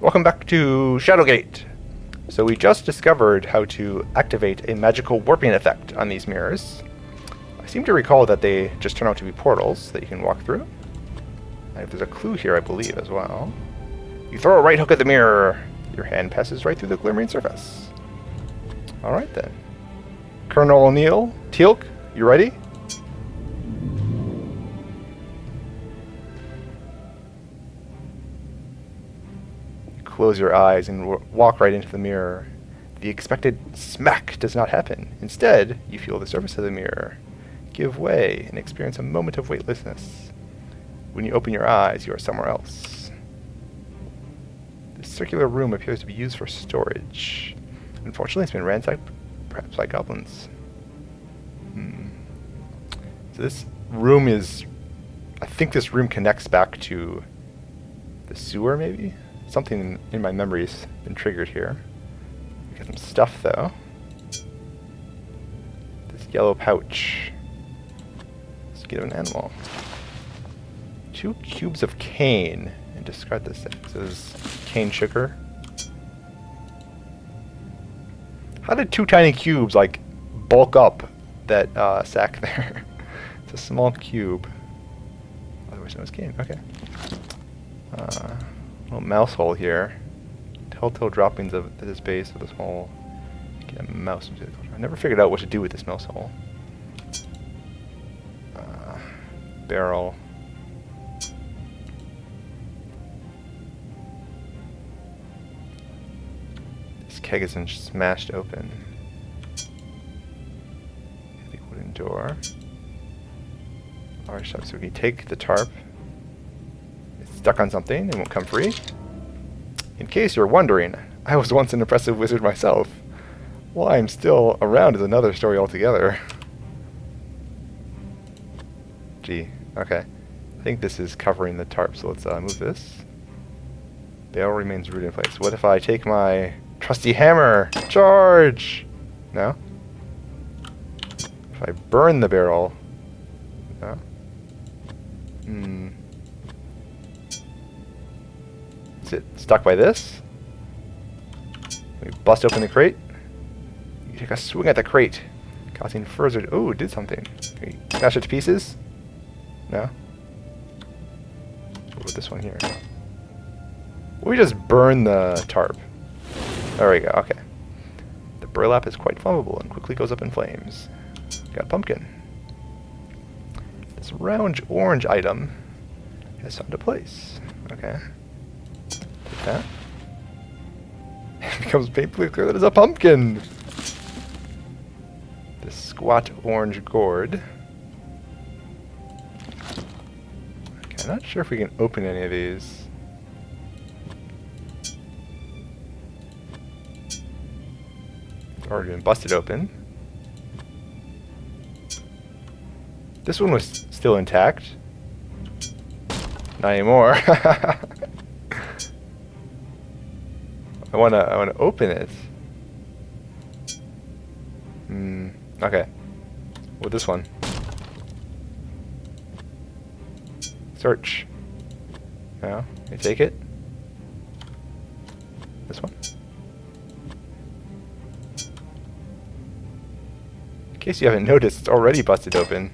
Welcome back to Shadowgate. So we just discovered how to activate a magical warping effect on these mirrors. I seem to recall that they just turn out to be portals that you can walk through. And there's a clue here, I believe, as well. You throw a right hook at the mirror. Your hand passes right through the glimmering surface. Alright then. Colonel O'Neill, Teal'c, you ready? Close your eyes and walk right into the mirror. The expected smack does not happen. Instead, you feel the surface of the mirror give way and experience a moment of weightlessness. When you open your eyes, you are somewhere else. This circular room appears to be used for storage. Unfortunately, it's been ransacked, perhaps by goblins. So this room is... I think this room connects back to the sewer, maybe? Something in my memory's been triggered here. We got some stuff, though. This yellow pouch. Skin of an animal. 2 cubes of cane. And discard this thing. So this is cane sugar. How did 2 tiny cubes, like, bulk up that sack there? It's a small cube. Otherwise known as cane. Okay. Little mouse hole here. Telltale droppings of at this base of this hole. Get a mouse. I never figured out what to do with this mouse hole. Barrel. This keg is smashed open. Heavy wooden door. Alright, so we can take the tarp. Stuck on something, it won't come free. In case you're wondering, I was once an impressive wizard myself. Why I'm still around is another story altogether. Gee, okay. I think this is covering the tarp, so let's move this. Barrel remains rooted in place. What if I take my trusty hammer? Charge! No? If I burn the barrel? No? Is it stuck by this? We bust open the crate. You take a swing at the crate, causing further... Oh, it did something. Can we smash it to pieces? No? What about this one here? We just burn the tarp. There we go, okay. The burlap is quite flammable and quickly goes up in flames. Got a pumpkin. This round orange item has found a place. Okay. Take that. It becomes painfully clear that it's a pumpkin! This squat orange gourd. Okay, I'm not sure if we can open any of these. It's already been busted open. This one was still intact. Not anymore. I wanna open it. Okay. With this one. Search. No? You take it? This one? In case you haven't noticed, it's already busted open.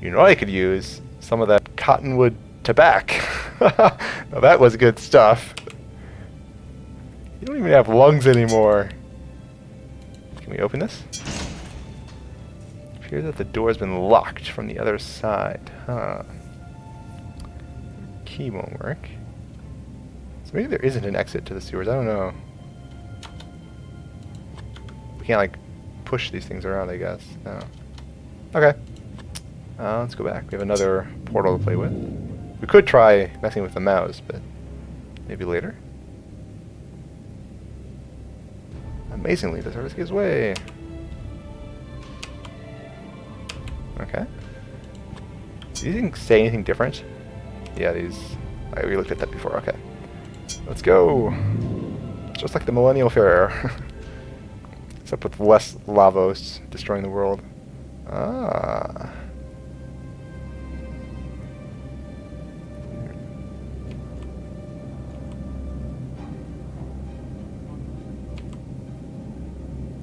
You know what I could use? Some of that cottonwood tobacco. Now that was good stuff. You don't even have lungs anymore. Can we open this? It appears that the door has been locked from the other side. Huh. Key won't work. So maybe there isn't an exit to the sewers. I don't know. We can't, like, push these things around, I guess. No. Okay. Let's go back. We have another portal to play with. We could try messing with the mouse, but maybe later. Amazingly, the service gives way. Okay. Do these things say anything different? Yeah, these... we looked at that before. Okay. Let's go. Just like the Millennial Fair. Except with less lavos destroying the world. Ah.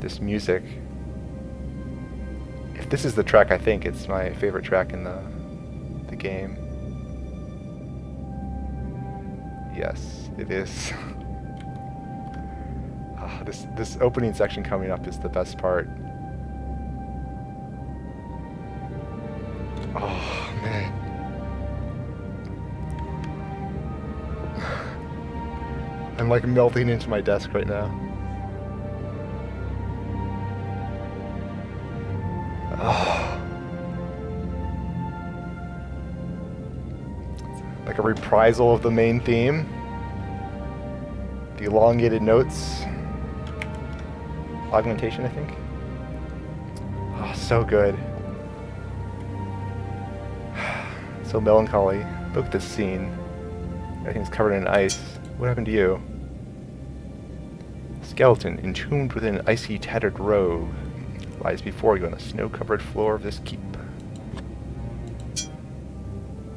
This music. If this is the track, I think it's my favorite track in the game. Yes, it is. This opening section coming up is the best part. Oh man. I'm like melting into my desk right now. Oh. Like a reprisal of the main theme. The elongated notes. Augmentation, I think. Oh, so good. So melancholy. Look at this scene. Everything's covered in ice. What happened to you? Skeleton, entombed within an icy, tattered robe, lies before you on the snow-covered floor of this keep.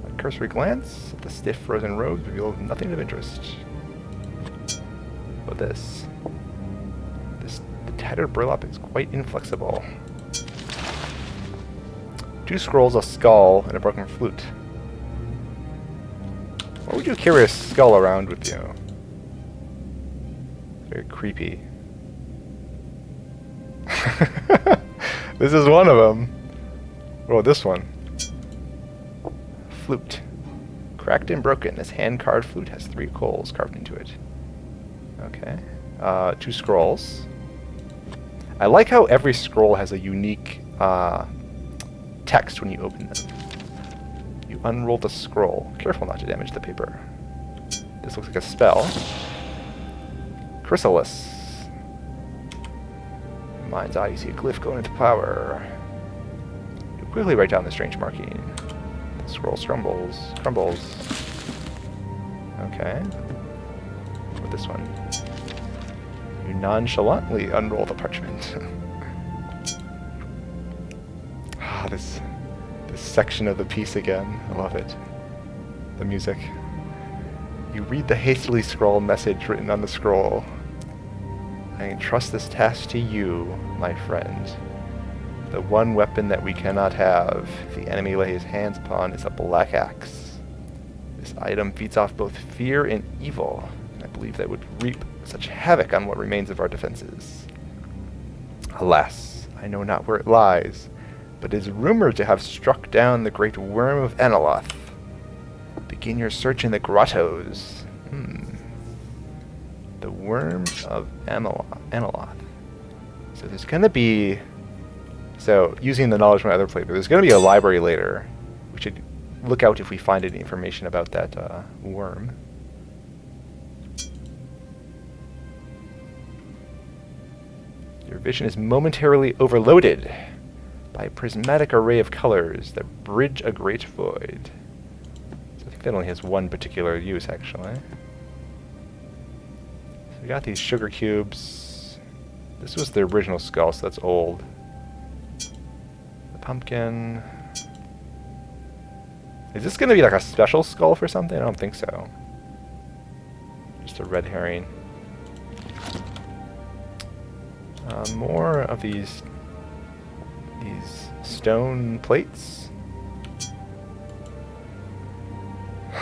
A cursory glance at the stiff, frozen robes revealed nothing of interest. But this. The tattered burlap is quite inflexible. 2 scrolls, a skull, and a broken flute. Why would you carry a skull around with you? Very creepy. This is one of them. Oh, this one. Flute. Cracked and broken, this hand-carved flute has 3 coals carved into it. Okay. 2 scrolls. I like how every scroll has a unique text when you open them. You unroll the scroll. Careful not to damage the paper. This looks like a spell. Chrysalis. In mind's eye, you see a glyph going into power. You quickly write down the strange marking. The scroll crumbles. Okay. With this one. You nonchalantly unroll the parchment. This section of the piece again. I love it. The music. You read the hastily scrawled message written on the scroll. I entrust this task to you, my friend. The one weapon that we cannot have, if the enemy lay his hands upon, is a black axe. This item feeds off both fear and evil, and I believe that would reap such havoc on what remains of our defenses. Alas, I know not where it lies, but is rumored to have struck down the great worm of Aneloth. Begin your search in the grottos. The worm of Aneloth. So there's going to be... So, using the knowledge from my other playthrough, there's going to be a library later. We should look out if we find any information about that worm. Your vision is momentarily overloaded by a prismatic array of colors that bridge a great void. So I think that only has one particular use, actually. So we got these sugar cubes. This was the original skull, so that's old. The pumpkin. Is this going to be like a special skull for something? I don't think so. Just a red herring. More of these stone plates. Oh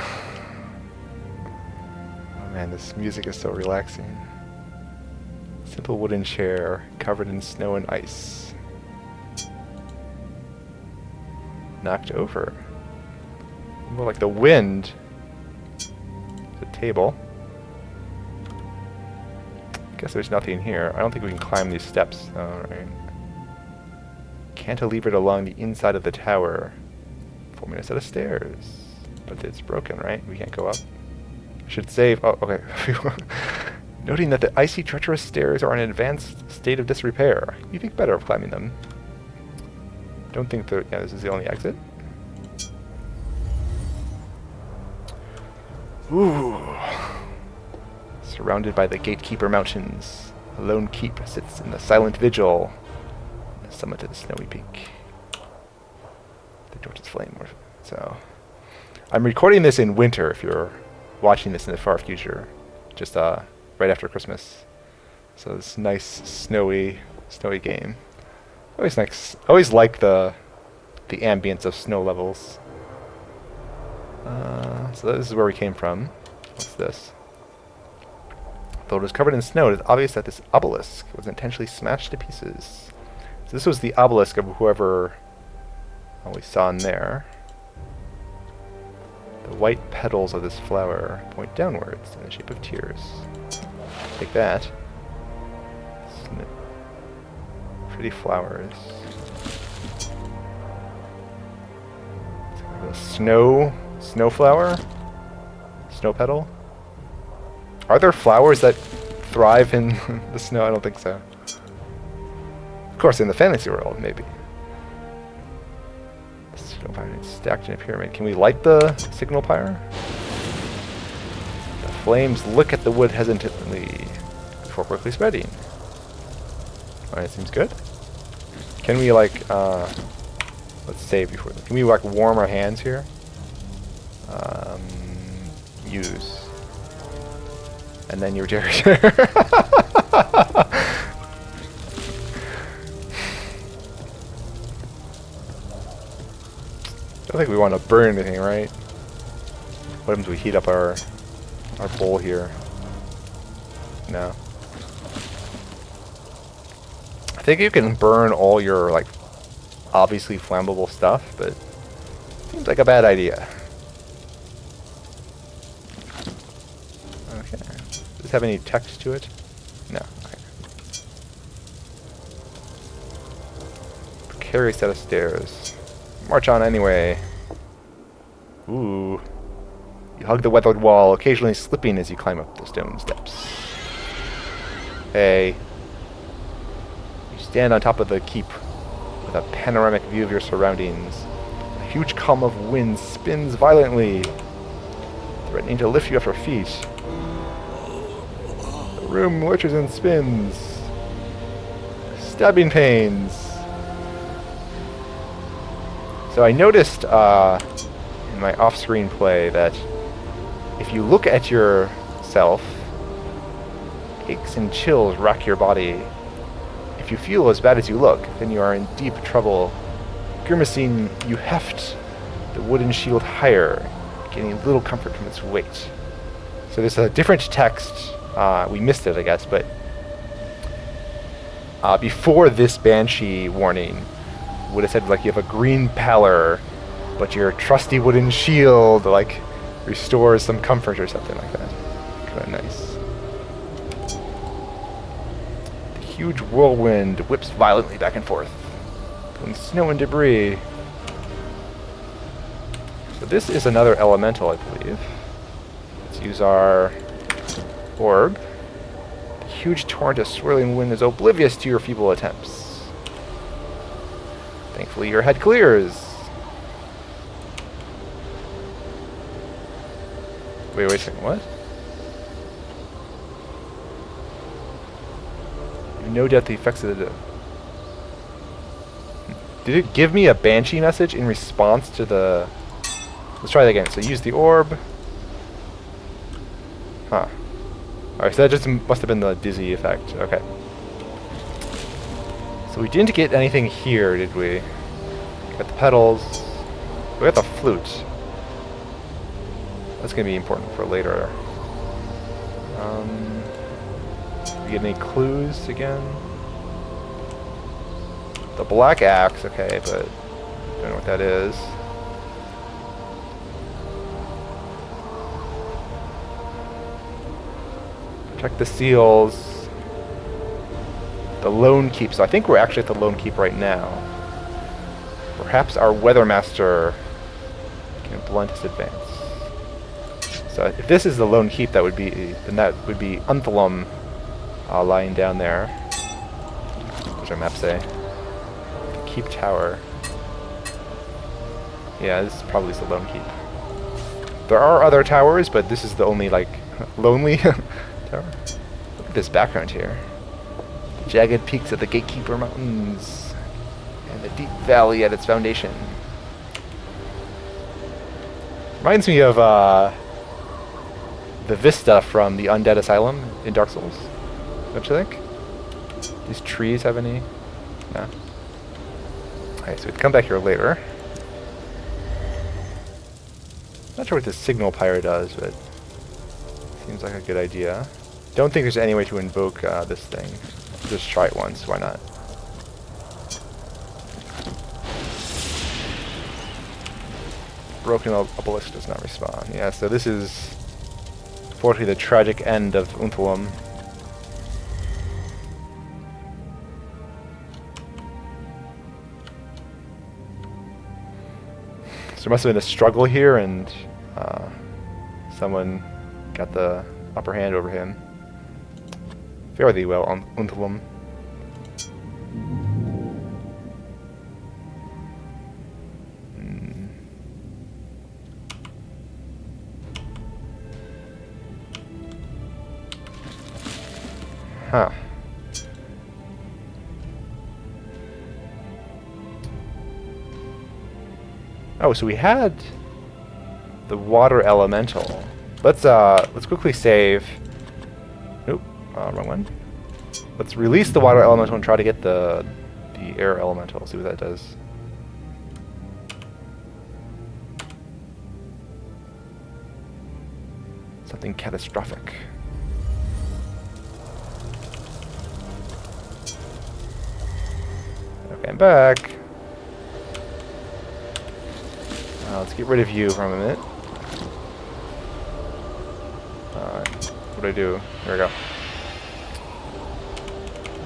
man, this music is so relaxing. Simple wooden chair covered in snow and ice. Knocked over. More like the wind. The table. Guess there's nothing here. I don't think we can climb these steps, though, right? Cantilevered along the inside of the tower, forming a set of stairs. But it's broken, right? We can't go up. I should save. Oh, okay. Noting that the icy, treacherous stairs are in an advanced state of disrepair, you think better of climbing them. Don't think that. Yeah, this is the only exit. Ooh. Surrounded by the Gatekeeper Mountains, a lone keep sits in the silent vigil on the summit of the snowy peak. The torches flame. So, I'm recording this in winter. If you're watching this in the far future, just right after Christmas. So this nice snowy snowy game. Always nice. Always like the ambience of snow levels. So this is where we came from. What's this? Though it was covered in snow, it is obvious that this obelisk was intentionally smashed to pieces. So this was the obelisk of whoever we saw in there. The white petals of this flower point downwards in the shape of tears. Take that. Pretty flowers. The snow flower? Snow petal? Are there flowers that thrive in the snow? I don't think so. Of course, in the fantasy world, maybe. Signal pyre stacked in a pyramid. Can we light the signal pyre? The flames look at the wood hesitantly before quickly spreading. Alright, seems good. Can we, like, let's save before. Can we, like, warm our hands here? Use. And then your generator. I don't think we want to burn anything, right? What happens if we heat up our bowl here? No. I think you can burn all your, like, obviously flammable stuff, but seems like a bad idea. Okay. Does this have any text to it? No. Okay. Precarious set of stairs. March on anyway. Ooh. You hug the weathered wall, occasionally slipping as you climb up the stone steps. Hey. You stand on top of the keep with a panoramic view of your surroundings. A huge column of wind spins violently, threatening to lift you off your feet. The room lurches and spins. Stabbing pains. So I noticed in my off-screen play that if you look at yourself, aches and chills rack your body. If you feel as bad as you look, then you are in deep trouble. Grimacing, you heft the wooden shield higher, gaining little comfort from its weight. So there's a different text. We missed it, I guess, but before this Banshee warning, would have said, like, you have a green pallor, but your trusty wooden shield, like, restores some comfort or something like that. Kind of nice. The huge whirlwind whips violently back and forth, pulling snow and debris. So this is another elemental, I believe. Let's use our orb. The huge torrent of swirling wind is oblivious to your feeble attempts. Thankfully, your head clears. Wait a second, what? You no doubt the effects of the... Did it give me a Banshee message in response to the... Let's try that again. So use the orb. Huh. Alright, so that just must have been the dizzy effect. Okay. So we didn't get anything here, did we? Got the pedals. We got the flute. That's going to be important for later. We get any clues again? The black axe, okay, but don't know what that is. Protect the seals. The Lone Keep. So I think we're actually at the Lone Keep right now. Perhaps our Weathermaster can blunt his advance. So if this is the Lone Keep, that would be, then that would be Unthalum lying down there. What does our map say? Keep Tower. Yeah, this is probably the Lone Keep. There are other towers, but this is the only, like, lonely tower. Look at this background here. Jagged peaks of the Gatekeeper Mountains, and the deep valley at its foundation. Reminds me of the vista from the Undead Asylum in Dark Souls. Don't you think? These trees have any? No. Alright, so we can come back here later. Not sure what this signal pyre does, but seems like a good idea. Don't think there's any way to invoke this thing. Just try it once, why not? Broken obelisk does not respond. Yeah, so this is unfortunately the tragic end of Unthulam. So there must have been a struggle here, and someone got the upper hand over him. Fare thee well, Unthulam. Huh. Oh, so we had the water elemental. Let's quickly save. Nope, wrong one. Let's release the water elemental and try to get the air elemental. See what that does. Something catastrophic. Okay, I'm back. Let's get rid of you for a minute. What do I do? Here we go.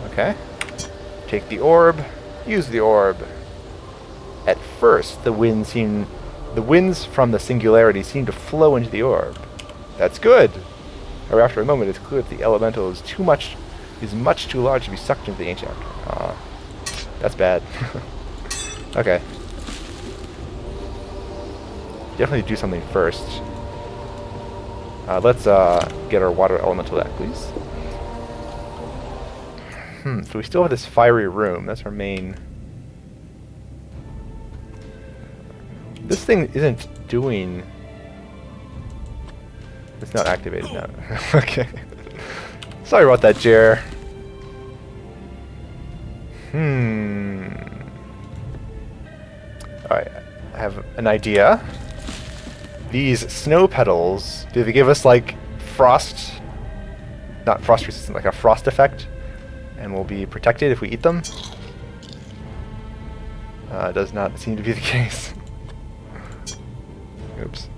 Okay. Take the orb. Use the orb. At first, the winds from the singularity seem to flow into the orb. That's good. However, after a moment, it's clear that the elemental is much too large to be sucked into the ancient. That's bad. Okay. Definitely do something first. Let's get our water elemental back, please. So we still have this fiery room. That's our main... This thing isn't doing... It's not activated now. Okay. Sorry about that, Jer. Alright, I have an idea. These snow petals, do they give us like frost? Not frost resistant, like a frost effect? And we'll be protected if we eat them? Does not seem to be the case. Oops.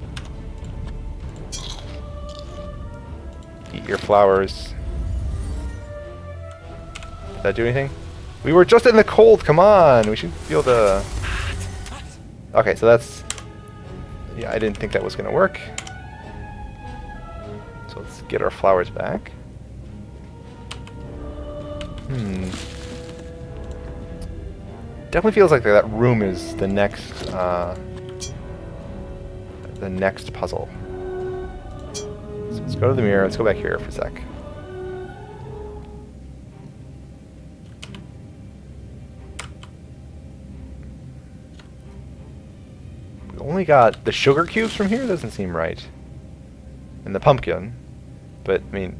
Eat your flowers. Did that do anything? We were just in the cold, come on! We should feel the... Okay, so that's... Yeah, I didn't think that was going to work. So let's get our flowers back. Definitely feels like that room is the next puzzle. So let's go to the mirror. Let's go back here for a sec. We only got the sugar cubes from here? Doesn't seem right. And the pumpkin. But, I mean...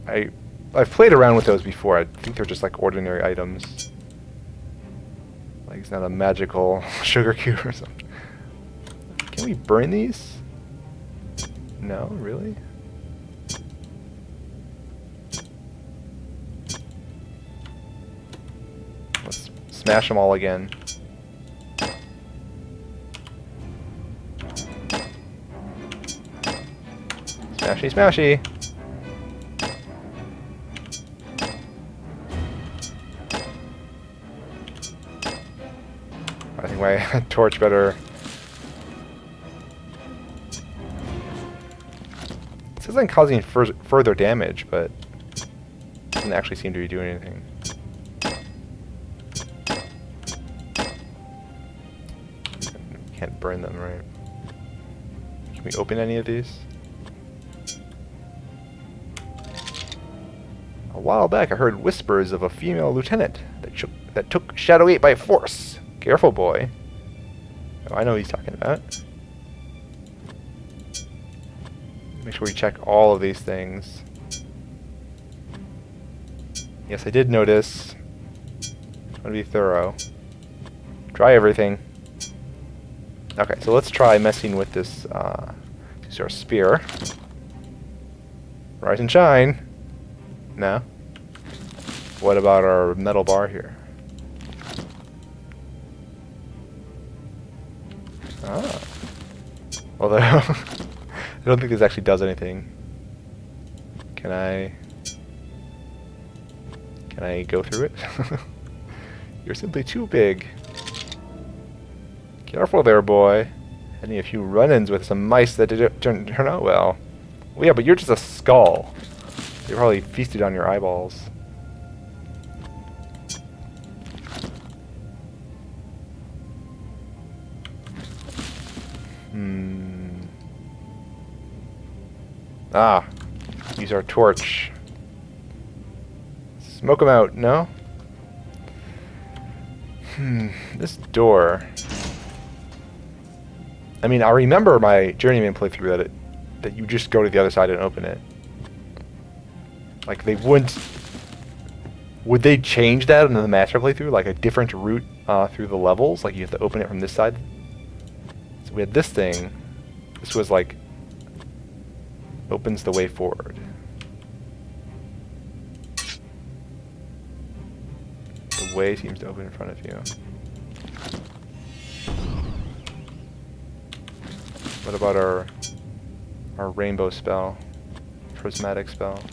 I've played around with those before. I think they're just like ordinary items. Like it's not a magical sugar cube or something. Can we burn these? No, really? Let's smash them all again. Smashy, smashy! I think my torch better... It says I'm causing further damage, but it doesn't actually seem to be doing anything. Can't burn them, right? Can we open any of these? A while back I heard whispers of a female lieutenant that took Shadowgate by force. Careful, boy. Oh, I know what he's talking about. Make sure we check all of these things. Yes, I did notice. I'm gonna be thorough. Try everything. Okay, so let's try messing with this, use our spear. Rise and shine. No. What about our metal bar here? Ah. Although, I don't think this actually does anything. Can I go through it? You're simply too big. Careful there, boy. Having a few run-ins with some mice that didn't turn out well. Well, yeah, but you're just a skull. They probably feasted on your eyeballs. Ah. Use our torch. Smoke them out, no? This door. I mean, I remember my journeyman playthrough that you just go to the other side and open it. Like, they wouldn't... Would they change that in the master playthrough? Like a different route through the levels? Like you have to open it from this side? So we had this thing. This was like... opens the way forward. The way seems to open in front of you. What about our rainbow spell? Prismatic spell.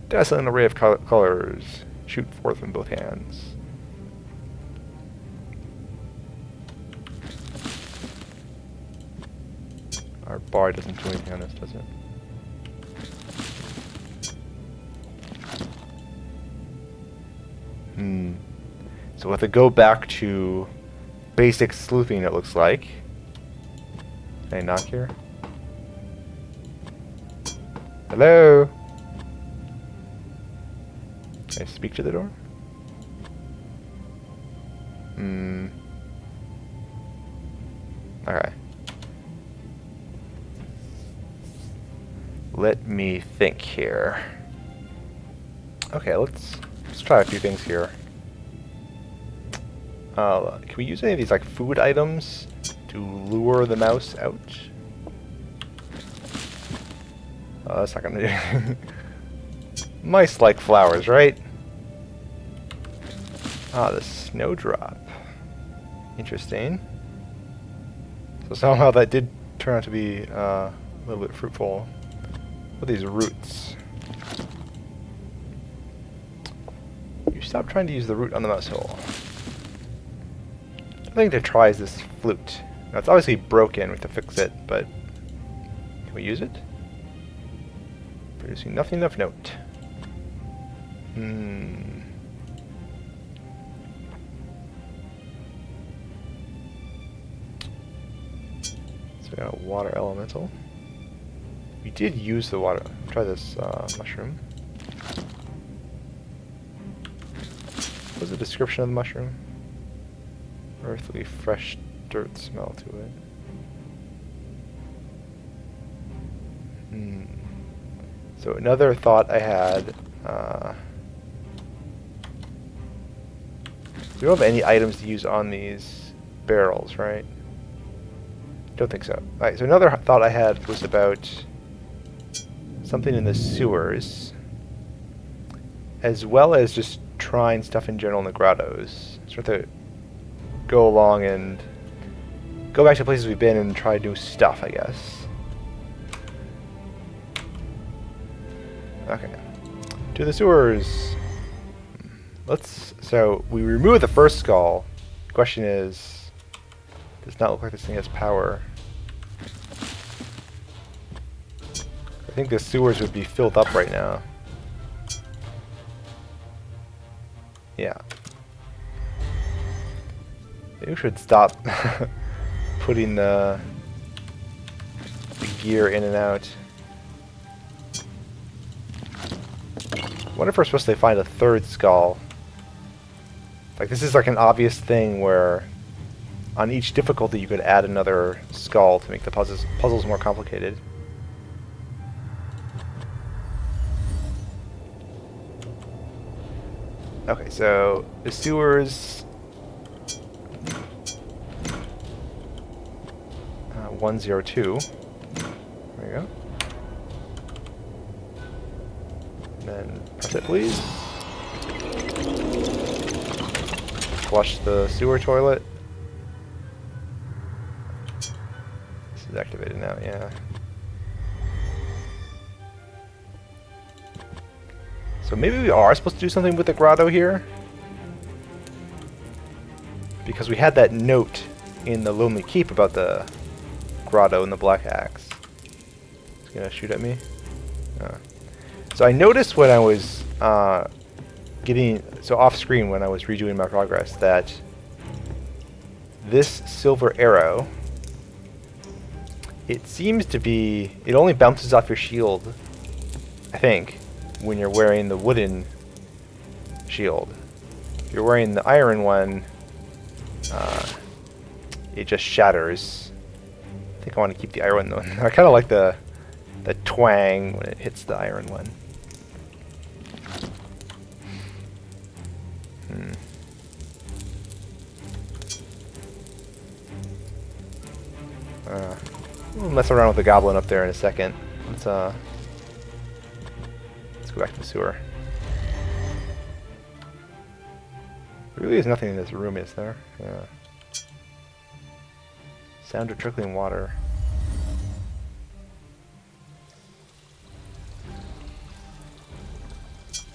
Dazzling array of colors. Shoot forth in both hands. Our bar doesn't do anything on this, does it? So we'll have to go back to basic sleuthing, it looks like. Can I knock here? Hello? Can I speak to the door? Okay. Let me think here. Okay, let's try a few things here. Can we use any of these like food items to lure the mouse out? That's not gonna do. Mice like flowers, right? Ah, the snowdrop. Interesting. So somehow that did turn out to be a little bit fruitful. What are these roots? You stop trying to use the root on the mouse hole. I think to try is this flute. Now it's obviously broken, we have to fix it, but can we use it? Producing nothing of note. So we got a water elemental. We did use the water. Try this mushroom. What was the description of the mushroom? Earthly, fresh dirt smell to it. So another thought I had. We don't have any items to use on these barrels, right? Don't think so. Alright, so another thought I had was about something in the sewers, as well as just trying stuff in general in the grottos. So we have to go along and go back to places we've been and try new stuff, I guess. Okay. To the sewers. So we remove the first skull. The question is, does not look like this thing has power. I think the sewers would be filled up right now. Yeah. Maybe we should stop putting the gear in and out. I wonder if we're supposed to find a third skull. Like, this is like an obvious thing where on each difficulty you could add another skull to make the puzzles more complicated. Okay, so the sewers. 102. There you go. And then press it, please. Flush the sewer toilet. This is activated now, yeah. So maybe we are supposed to do something with the grotto here? Because we had that note in the Lonely Keep about the grotto and the black axe. It's gonna shoot at me. So I noticed when I was off screen when I was redoing my progress that this silver arrow, it seems to be, it only bounces off your shield, I think, when you're wearing the wooden shield. If you're wearing the iron one, it just shatters. I think I want to keep the iron one. I kind of like the twang when it hits the iron one. We'll mess around with the goblin up there in a second. Let's go back to the sewer. There really is nothing in this room, is there? Yeah. Sound of trickling water.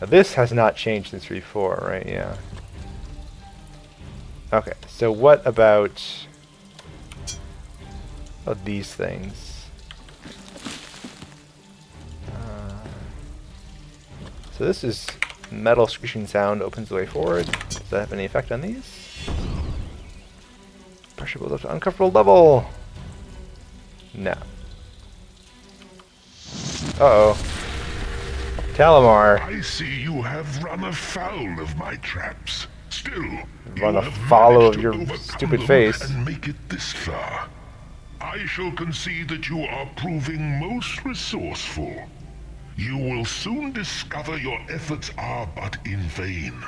Now this has not changed since 3.4, right? Yeah. Okay, so what about these things? So this is metal screeching sound, opens the way forward. Does that have any effect on these? Pressure goes up to uncomfortable level. No. Uh-oh. Talamar. I see you have run afoul of my traps. Still, run you afoul have of your overcome stupid them face. and make it this far. I shall concede that you are proving most resourceful. You will soon discover your efforts are but in vain.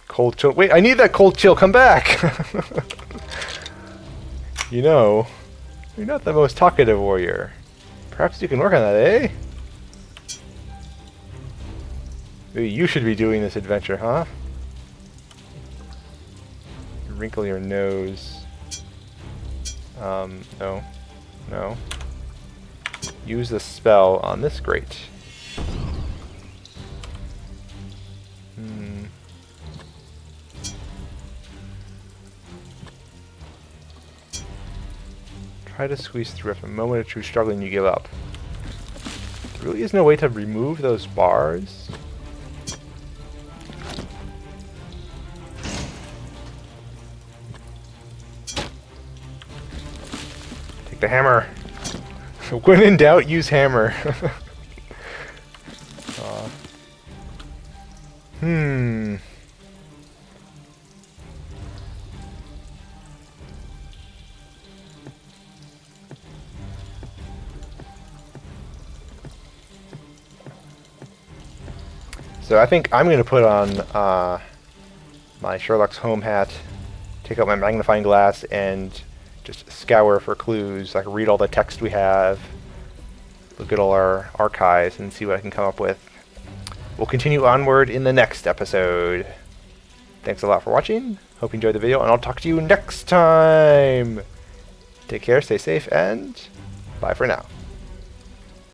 Cold chill. Wait, I need that cold chill. Come back. You know, you're not the most talkative warrior. Perhaps you can work on that, eh? Maybe you should be doing this adventure, huh? Wrinkle your nose. No. No. Use the spell on this grate. Try to squeeze through. After a moment of true struggling, you give up. There really is no way to remove those bars. Take the hammer. When in doubt, use hammer. So I think I'm going to put on my Sherlock's home hat, take out my magnifying glass, and just scour for clues, like read all the text we have, look at all our archives, and see what I can come up with. We'll continue onward in the next episode. Thanks a lot for watching. Hope you enjoyed the video, and I'll talk to you next time. Take care, stay safe, and bye for now.